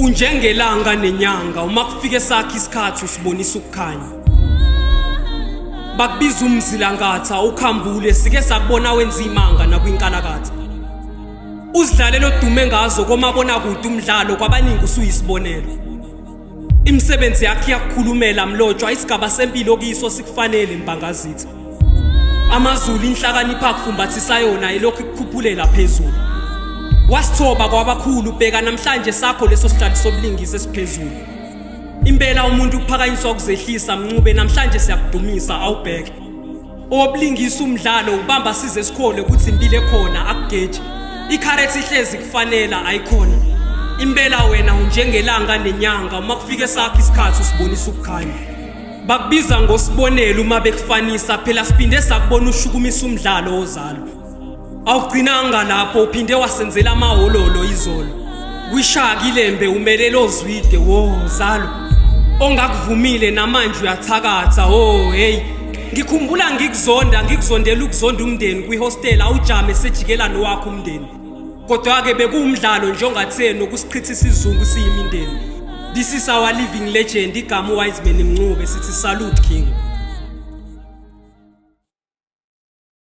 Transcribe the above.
Unjengelanga nenyanga uma kufike sakhe isikhathi usibonisa ukukhanya. Bakubiza umzilangatha ukhambule sike sakubona wenza imanga nakwinkalakatha. Uzidlalelo dume ngazo komabona kude umdlalo kwabaningi usuyisibonelo. Imisebenzi yakhe yakukhulumela mlotshwa isigaba sempilo kiso sikufanele mbangazitha. Amazulu inhlakanipha kufumbathisa yona elokhu ikukhuphulela phezulu. Wasithoba kwabakhulu bheka namhlanje sakho leso sihlalo sobulingisi esiphezulu. Impela umuntu ukuphakanyiswa kuzehlisa Mncube namhlanje siyakudumisa awubheke. Obulingisa umdlalo ubamba size esikhole ukuthi impilo ekhona akugeje. Ikharethi ihlezi kufanela ayikhona. Impela wena unjengelanga nenyanga uma kufike sakho isikhathi usibonisa ukukhanya. Bakubiza ngosibonelo uma bekufanisa phela siphinde sakubona ushukumisa umdlalo ozalo. Awugcinanga lapho uphinde wasenzela amahololo izolo. Kwishaka ilembe umelele ozwide zalo. Ongakuvumile namanje uyathakatha hey. Ngikhumbula ngikuzondela ukuzonda umndeni kwihostel awujame sejikelana wakho umndeni. Kodwa ke bekuwumdlalo nje ongatheni ukusichithisa izungu siyimindeni. This is our living legend igama Wiseman Mncube sithi salute king.